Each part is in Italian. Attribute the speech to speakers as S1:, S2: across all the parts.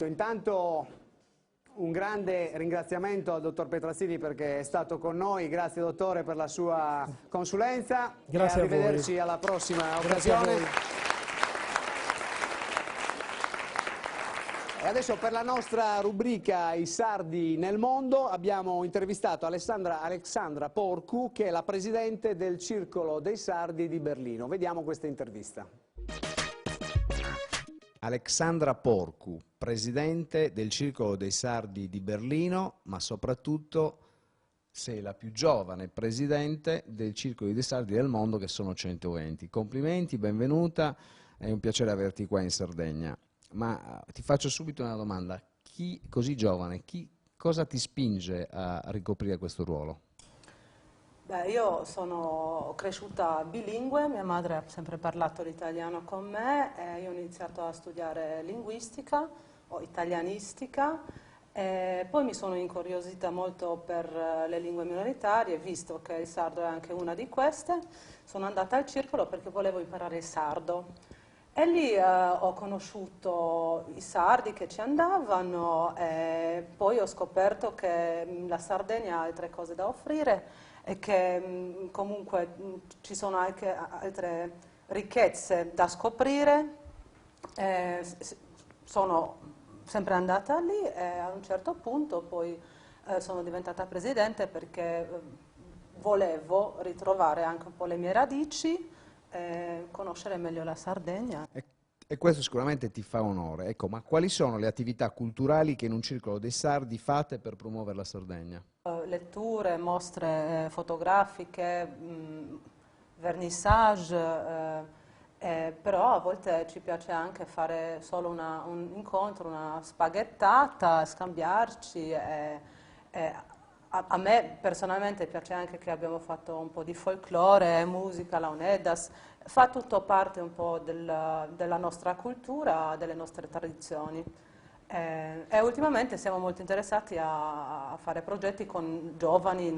S1: Intanto un grande ringraziamento al dottor Petrazzini perché è stato con noi, grazie dottore per la sua consulenza.
S2: Grazie
S1: e arrivederci
S2: a voi.
S1: alla prossima
S2: Grazie
S1: occasione.
S2: a voi.
S1: E adesso per la nostra rubrica I Sardi nel mondo abbiamo intervistato Alexandra Porcu, che è la presidente del Circolo dei Sardi di Berlino. Vediamo questa intervista. Alexandra Porcu, presidente del Circolo dei Sardi di Berlino, ma soprattutto sei la più giovane presidente del Circolo dei Sardi del mondo, che sono 120. Complimenti, benvenuta, è un piacere averti qua in Sardegna. Ma ti faccio subito una domanda: chi così giovane, cosa ti spinge a ricoprire questo ruolo?
S3: Beh, io sono cresciuta bilingue, mia madre ha sempre parlato l'italiano con me, e io ho iniziato a studiare linguistica o italianistica, e poi mi sono incuriosita molto per le lingue minoritarie, visto che il sardo è anche una di queste. Sono andata al circolo perché volevo imparare il sardo. E lì ho conosciuto i sardi che ci andavano, e poi ho scoperto che la Sardegna ha altre cose da offrire e che comunque ci sono anche altre ricchezze da scoprire. Sono sempre andata lì e a un certo punto poi sono diventata presidente perché volevo ritrovare anche un po' le mie radici, conoscere meglio la Sardegna.
S1: E questo sicuramente ti fa onore. Ecco, ma quali sono le attività culturali che in un Circolo dei Sardi fate per promuovere la Sardegna?
S3: Letture, mostre fotografiche, vernissage, però a volte ci piace anche fare solo un incontro, una spaghettata, scambiarci. A me personalmente piace anche che abbiamo fatto un po' di folklore, musica, la Unedas, fa tutto parte un po' della nostra cultura, delle nostre tradizioni. E ultimamente siamo molto interessati a fare progetti con giovani,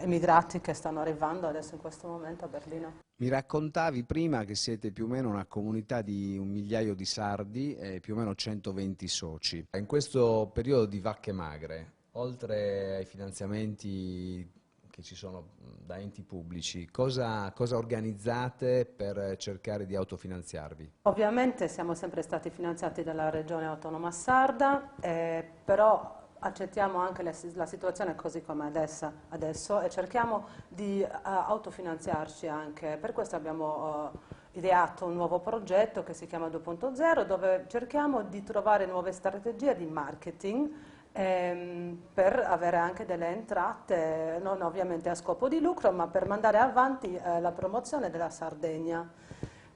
S3: emigrati che stanno arrivando adesso in questo momento a Berlino.
S1: Mi raccontavi prima che siete più o meno una comunità di 1 migliaio di sardi e più o meno 120 soci. In questo periodo di vacche magre, oltre ai finanziamenti che ci sono da enti pubblici, cosa organizzate per cercare di autofinanziarvi?
S3: Ovviamente siamo sempre stati finanziati dalla Regione Autonoma Sarda, però accettiamo anche la situazione così come adesso e cerchiamo di autofinanziarci anche. Per questo abbiamo ideato un nuovo progetto che si chiama 2.0, dove cerchiamo di trovare nuove strategie di marketing per avere anche delle entrate, non ovviamente a scopo di lucro, ma per mandare avanti la promozione della Sardegna.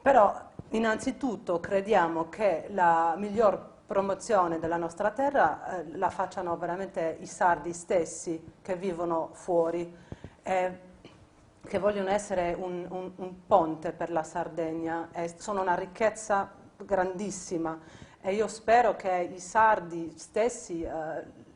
S3: Però innanzitutto crediamo che la miglior promozione della nostra terra la facciano veramente i sardi stessi che vivono fuori, che vogliono essere un ponte per la Sardegna, sono una ricchezza grandissima. E io spero che i sardi stessi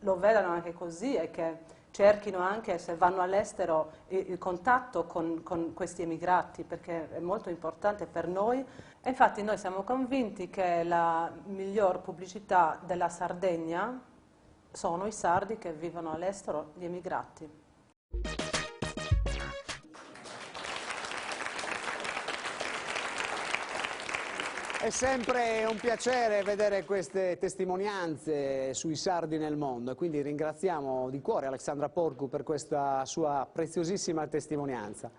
S3: lo vedano anche così e che cerchino anche, se vanno all'estero, il contatto con questi emigrati, perché è molto importante per noi. E infatti noi siamo convinti che la miglior pubblicità della Sardegna sono i sardi che vivono all'estero, gli emigrati.
S1: È sempre un piacere vedere queste testimonianze sui sardi nel mondo e quindi ringraziamo di cuore Alexandra Porcu per questa sua preziosissima testimonianza.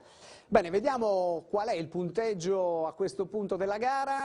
S1: Bene, vediamo qual è il punteggio a questo punto della gara.